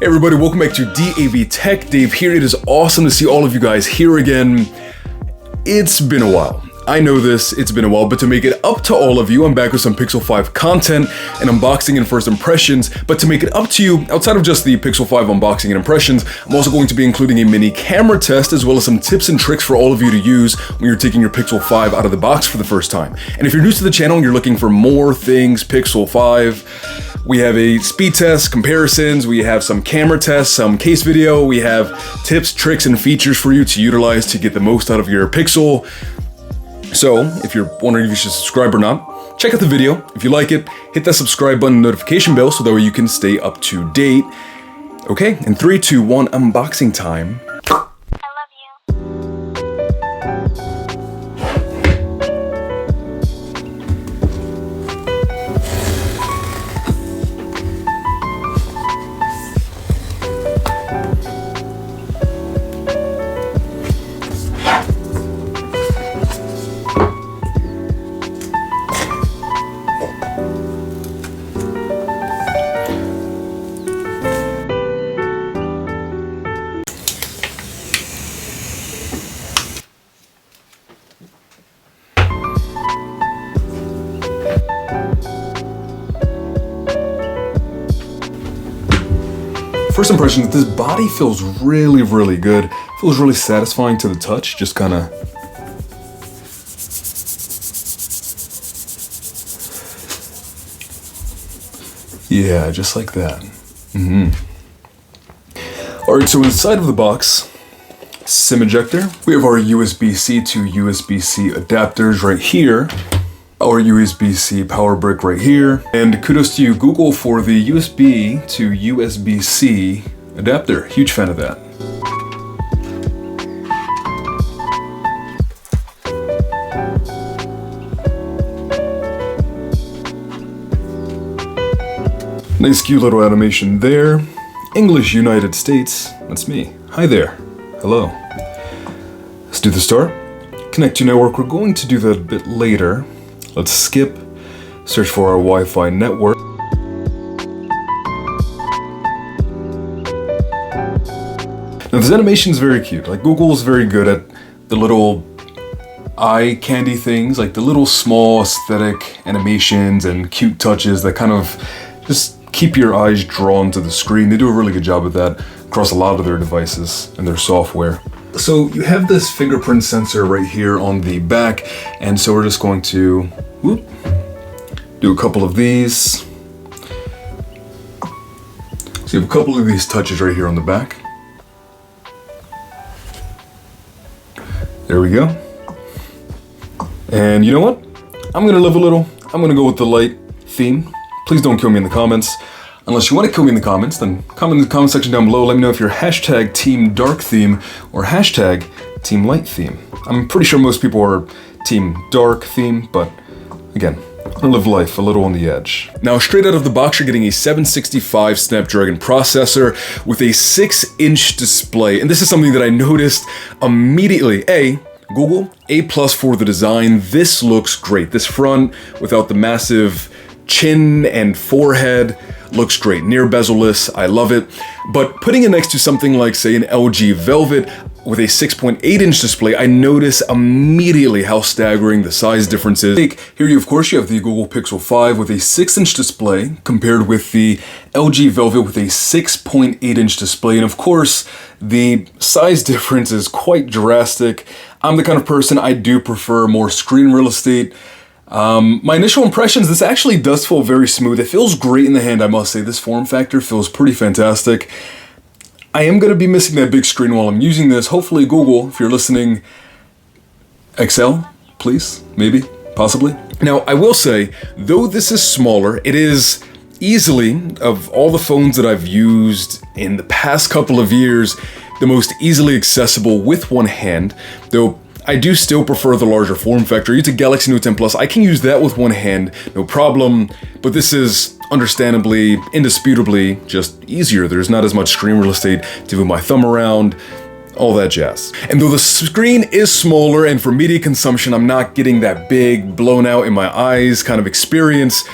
Hey everybody, welcome back to DAV Tech. Dave here. It is awesome to see all of you guys here again. It's been a while. I know this, it's been a while, but to make it up to all of you, I'm back with some Pixel 5 content and unboxing and first impressions. But to make it up to you, outside of just the Pixel 5 unboxing and impressions, I'm also going to be including a mini camera test as well as some tips and tricks for all of you to use when you're taking your Pixel 5 out of the box for the first time. And if you're new to the channel and you're looking for more things Pixel 5, we have a speed test, comparisons, we have some camera tests, some case video, we have tips, tricks, and features for you to utilize to get the most out of your Pixel. So, if you're wondering if you should subscribe or not, check out the video. If you like it, hit that subscribe button and notification bell so that way you can stay up to date. Okay, in 3, 2, 1, unboxing time. First impression that this body feels really good. Feels really satisfying to the touch, just kind of. Yeah, just like that. Alright, so inside of the box, SIM ejector. We have our USB-C to USB-C adapters right here. Our USB-C power brick right here. And kudos to you, Google, for the USB to USB-C adapter. Huge fan of that. Nice cute little animation there. English United States, that's me. Hi there, hello. Let's do the start. Connect to network, we're going to do that a bit later. Let's skip, search for our Wi-Fi network. Now this animation is very cute. Like Google is very good at the little eye candy things, like the little small aesthetic animations and cute touches that kind of just keep your eyes drawn to the screen. They do a really good job of that across a lot of their devices and their software. So you have this fingerprint sensor right here on the back, and so we're just going to do a couple of these. So you have a couple of these touches right here on the back. There we go. And you know what? I'm gonna live a little. I'm gonna go with the light theme. Please don't kill me in the comments. Unless you want to kill me in the comments, then comment in the comment section down below. Let me know if you're hashtag Team Dark Theme or hashtag Team Light Theme. I'm pretty sure most people are Team Dark Theme, but again, I want to live life a little on the edge. Now, straight out of the box, you're getting a 765 Snapdragon processor with a 6-inch display. And this is something that I noticed immediately. Google, A+ for the design. This looks great. This front without the massive chin and forehead looks great. Near bezel-less, I love it. But putting it next to something like, say, an LG Velvet with a 6.8-inch display, I notice immediately how staggering the size difference is. Here you, of course, you have the Google Pixel 5 with a 6-inch display compared with the LG Velvet with a 6.8-inch display. And of course, the size difference is quite drastic. I'm the kind of person, I do prefer more screen real estate. My initial impressions, this actually does feel very smooth. It feels great in the hand, I must say. This form factor feels pretty fantastic. I am going to be missing that big screen while I'm using this. Hopefully, Google, if you're listening, XL, please, maybe, possibly. Now, I will say, though this is smaller, it is easily, of all the phones that I've used in the past couple of years, the most easily accessible with one hand, though I do still prefer the larger form factor. Use a Galaxy Note 10 Plus. I can use that with one hand, no problem, but this is understandably, indisputably, just easier. There's not as much screen real estate to move my thumb around, all that jazz. And though the screen is smaller and for media consumption, I'm not getting that big, blown out in my eyes kind of experience,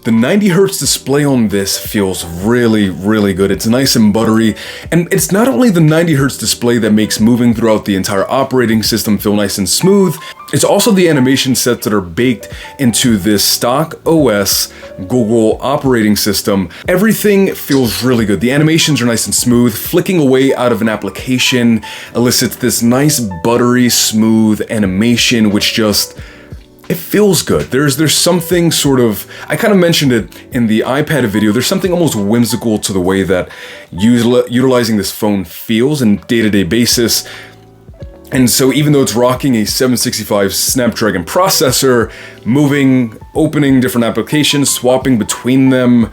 The 90 hertz display on this feels really, really good. It's nice and buttery, and it's not only the 90 hertz display that makes moving throughout the entire operating system feel nice and smooth, it's also the animation sets that are baked into this stock OS Google operating system. Everything feels really good. The animations are nice and smooth. Flicking away out of an application elicits this nice, buttery, smooth animation, which just, it feels good. There's something sort of, I kind of mentioned it in the iPad video, there's something almost whimsical to the way that utilizing this phone feels on a day-to-day basis. And so even though it's rocking a 765 Snapdragon processor, moving, opening different applications, swapping between them,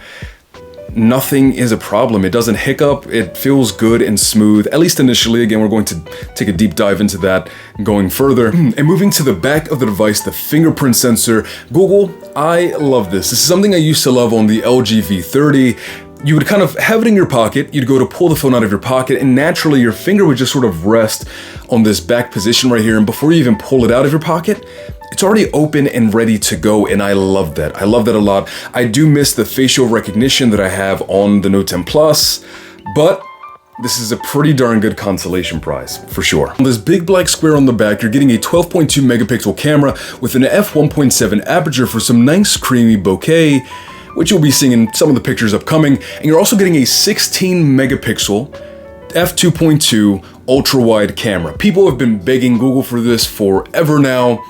nothing is a problem. It doesn't hiccup. It feels good and smooth, at least initially. Again, we're going to take a deep dive into that going further. And moving to the back of the device, the fingerprint sensor. Google, I love this. This is something I used to love on the LG V30. You would kind of have it in your pocket, you'd go to pull the phone out of your pocket, and naturally your finger would just sort of rest on this back position right here, and before you even pull it out of your pocket, it's already open and ready to go, and I love that. I love that a lot. I do miss the facial recognition that I have on the Note 10 Plus, but this is a pretty darn good consolation prize, for sure. On this big black square on the back, you're getting a 12.2 megapixel camera with an f1.7 aperture for some nice creamy bokeh, which you'll be seeing in some of the pictures upcoming, and you're also getting a 16 megapixel f2.2 ultra-wide camera. People have been begging Google for this forever now,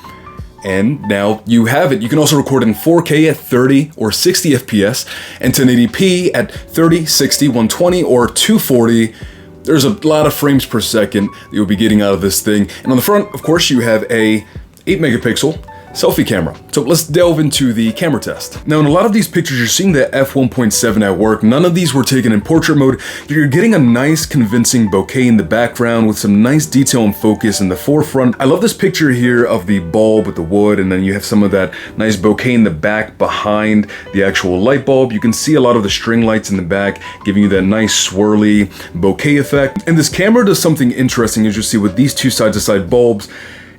and now you have it. You can also record in 4K at 30 or 60 FPS and 1080p at 30, 60, 120, or 240. There's a lot of frames per second that you'll be getting out of this thing. And on the front, of course, you have a 8 megapixel selfie camera. So let's delve into the camera test. Now in a lot of these pictures, you're seeing the f1.7 at work. None of these were taken in portrait mode. You're getting a nice convincing bokeh in the background with some nice detail and focus in the forefront. I love this picture here of the bulb with the wood, and then you have some of that nice bokeh in the back behind the actual light bulb. You can see a lot of the string lights in the back, giving you that nice swirly bokeh effect. And this camera does something interesting, as you see with these two side-to-side bulbs.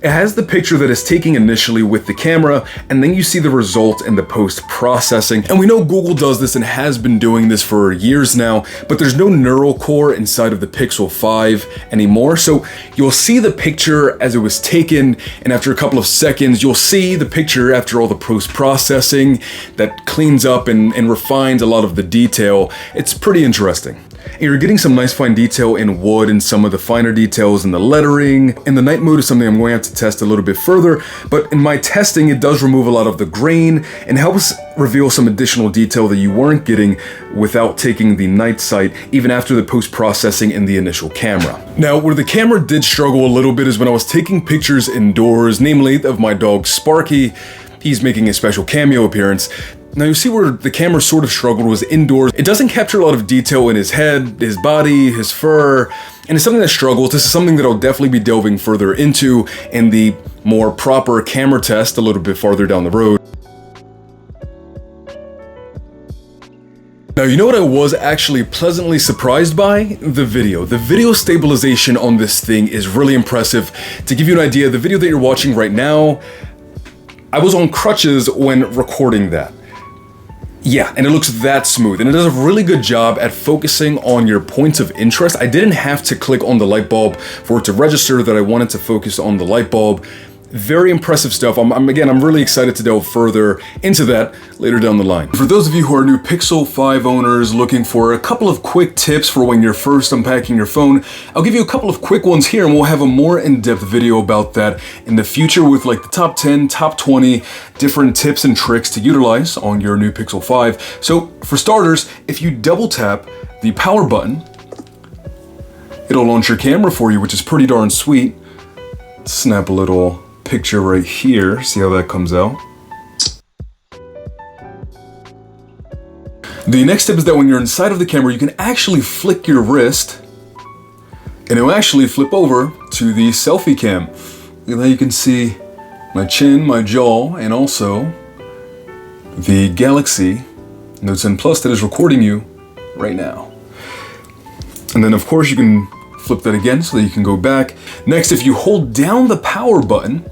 It has the picture that it's taking initially with the camera, and then you see the result in the post-processing. And we know Google does this and has been doing this for years now, but there's no neural core inside of the Pixel 5 anymore. So you'll see the picture as it was taken, and after a couple of seconds, you'll see the picture after all the post-processing that cleans up and refines a lot of the detail. It's pretty interesting. And you're getting some nice fine detail in wood and some of the finer details in the lettering. And the night mode is something I'm going to have to test a little bit further, but in my testing, it does remove a lot of the grain and helps reveal some additional detail that you weren't getting without taking the night sight, even after the post-processing in the initial camera. Now, where the camera did struggle a little bit is when I was taking pictures indoors, namely of my dog Sparky. He's making a special cameo appearance. Now you see where the camera sort of struggled was indoors. It doesn't capture a lot of detail in his head, his body, his fur, and it's something that struggles. This is something that I'll definitely be delving further into in the more proper camera test a little bit farther down the road. Now, you know what I was actually pleasantly surprised by? The video. The video stabilization on this thing is really impressive. To give you an idea, the video that you're watching right now, I was on crutches when recording that. Yeah, and it looks that smooth, and it does a really good job at focusing on your points of interest. I didn't have to click on the light bulb for it to register that I wanted to focus on the light bulb. Very impressive stuff. I'm really excited to delve further into that later down the line. For those of you who are new Pixel 5 owners looking for a couple of quick tips for when you're first unpacking your phone, I'll give you a couple of quick ones here, and we'll have a more in-depth video about that in the future with like the top 10, top 20 different tips and tricks to utilize on your new Pixel 5. So for starters, if you double tap the power button, it'll launch your camera for you, which is pretty darn sweet. Snap a little picture right here, see how that comes out. The next tip is that when you're inside of the camera, you can actually flick your wrist and it'll actually flip over to the selfie cam. Look at that, you can see my chin, my jaw, and also the Galaxy Note 10 Plus that is recording you right now. And then of course you can flip that again so that you can go back. Next, if you hold down the power button,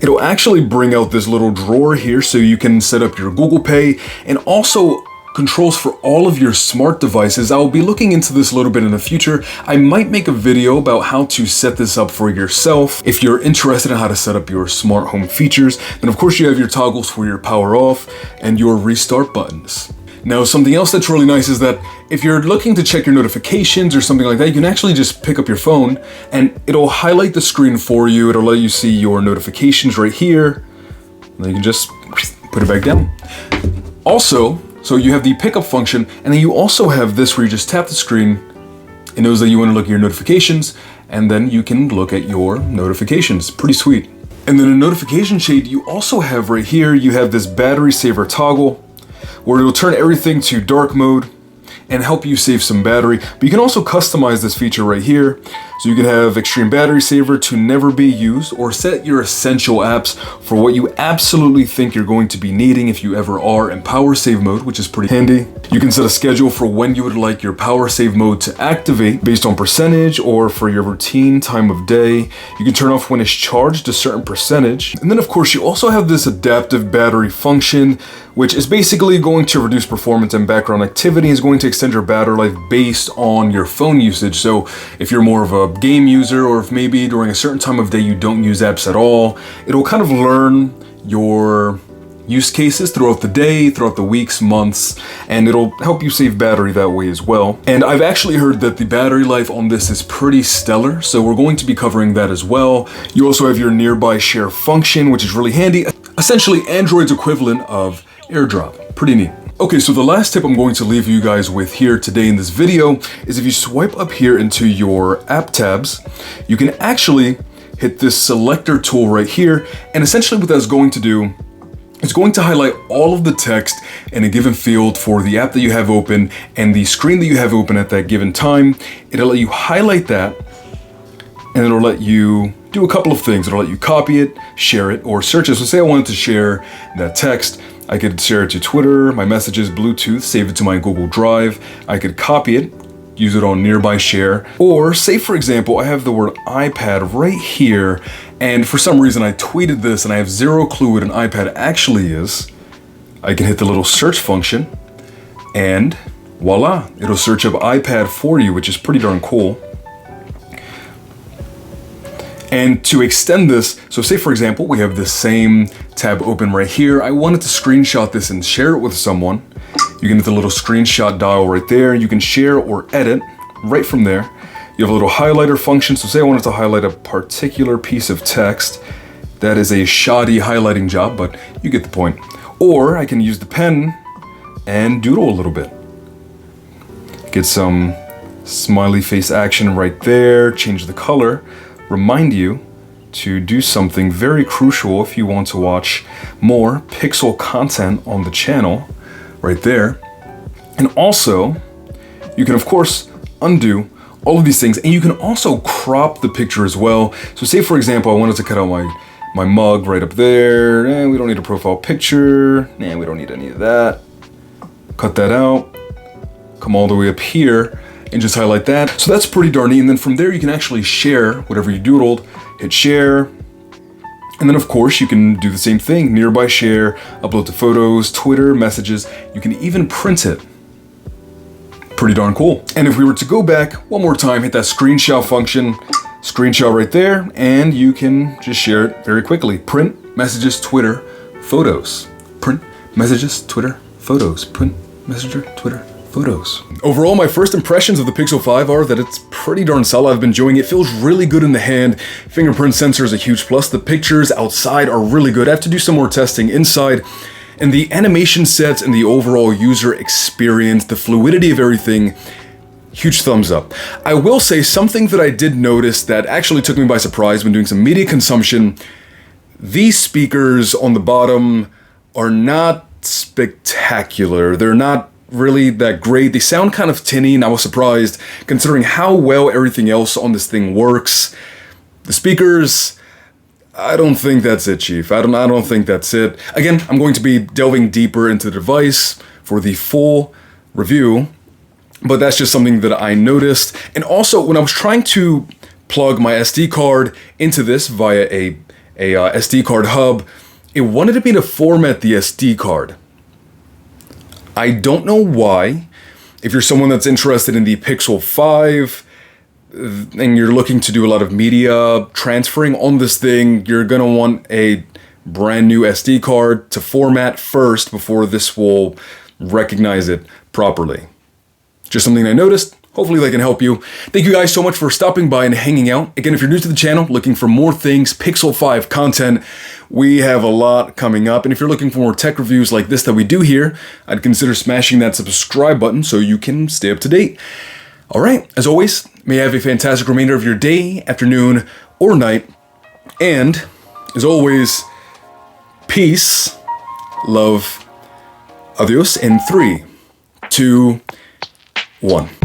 it'll actually bring out this little drawer here so you can set up your Google Pay, and also controls for all of your smart devices. I'll be looking into this a little bit in the future. I might make a video about how to set this up for yourself. If you're interested in how to set up your smart home features, then of course you have your toggles for your power off and your restart buttons. Now, something else that's really nice is that if you're looking to check your notifications or something like that, you can actually just pick up your phone and it'll highlight the screen for you. It'll let you see your notifications right here. And then you can just put it back down. Also, so you have the pickup function, and then you also have this where you just tap the screen. It knows that you want to look at your notifications, and then you can look at your notifications. Pretty sweet. And then in notification shade, you also have right here, you have this battery saver toggle, where it'll turn everything to dark mode and help you save some battery. But you can also customize this feature right here. So you can have extreme battery saver to never be used, or set your essential apps for what you absolutely think you're going to be needing if you ever are in power save mode, which is pretty handy. You can set a schedule for when you would like your power save mode to activate based on percentage, or for your routine time of day. You can turn off when it's charged a certain percentage. And then of course you also have this adaptive battery function, which is basically going to reduce performance and background activity. Is going to extend your battery life based on your phone usage. So if you're more of a game user, or if maybe during a certain time of day you don't use apps at all, it'll kind of learn your use cases throughout the day, throughout the weeks, months, and it'll help you save battery that way as well. And I've actually heard that the battery life on this is pretty stellar, so we're going to be covering that as well. You also have your nearby share function, which is really handy. Essentially Android's equivalent of AirDrop. Pretty neat. Okay, so the last tip I'm going to leave you guys with here today in this video is if you swipe up here into your app tabs, you can actually hit this selector tool right here, and essentially what that's going to do, it's going to highlight all of the text in a given field for the app that you have open and the screen that you have open at that given time. It'll let you highlight that, and it'll let you do a couple of things. It'll let you copy it, share it, or search it. So say I wanted to share that text, I could share it to Twitter, my messages, Bluetooth, save it to my Google Drive. I could copy it, use it on nearby share. Or say for example, I have the word iPad right here, and for some reason I tweeted this and I have zero clue what an iPad actually is. I can hit the little search function and voila, it'll search up iPad for you, which is pretty darn cool. And to extend this, so say for example, we have the same tab open right here. I wanted to screenshot this and share it with someone. You can hit the little screenshot dial right there. You can share or edit right from there. You have a little highlighter function. So say I wanted to highlight a particular piece of text. That is a shoddy highlighting job, but you get the point. Or I can use the pen and doodle a little bit. Get some smiley face action right there, change the color. Remind you to do something very crucial if you want to watch more pixel content on the channel right there. And also, you can of course undo all of these things, and you can also crop the picture as well. So say for example, I wanted to cut out my mug right up there. We don't need a profile picture. We don't need any of that. Cut that out. Come all the way up here and just highlight that. So that's pretty darn neat. And then from there you can actually share whatever you doodled, hit share. And then of course you can do the same thing, nearby share, upload to photos, Twitter, messages. You can even print it. Pretty darn cool. And if we were to go back one more time, hit that screenshot function, screenshot right there, and you can just share it very quickly. Print, messages, Twitter, photos. Print, messages, Twitter, photos. Print, messenger, Twitter, photos. Overall, my first impressions of the Pixel 5 are that it's pretty darn solid. I've been enjoying it. It feels really good in the hand. Fingerprint sensor is a huge plus. The pictures outside are really good. I have to do some more testing inside. And the animation sets and the overall user experience, the fluidity of everything, huge thumbs up. I will say something that I did notice that actually took me by surprise when doing some media consumption. These speakers on the bottom are not spectacular. They're not really that great. They sound kind of tinny, and I was surprised considering how well everything else on this thing works. The speakers, I don't think that's it, Chief. I don't think that's it. Again, I'm going to be delving deeper into the device for the full review, but that's just something that I noticed. And also, when I was trying to plug my SD card into this via a SD card hub, it wanted me to format the SD card. I don't know why. If you're someone that's interested in the Pixel 5 and you're looking to do a lot of media transferring on this thing, you're gonna want a brand new SD card to format first before this will recognize it properly. Just something I noticed. Hopefully that can help you. Thank you guys so much for stopping by and hanging out. Again, if you're new to the channel, looking for more things, Pixel 5 content, we have a lot coming up. And if you're looking for more tech reviews like this that we do here, I'd consider smashing that subscribe button so you can stay up to date. All right, as always, may you have a fantastic remainder of your day, afternoon, or night. And, as always, peace, love, adios, in 3, 2, 1.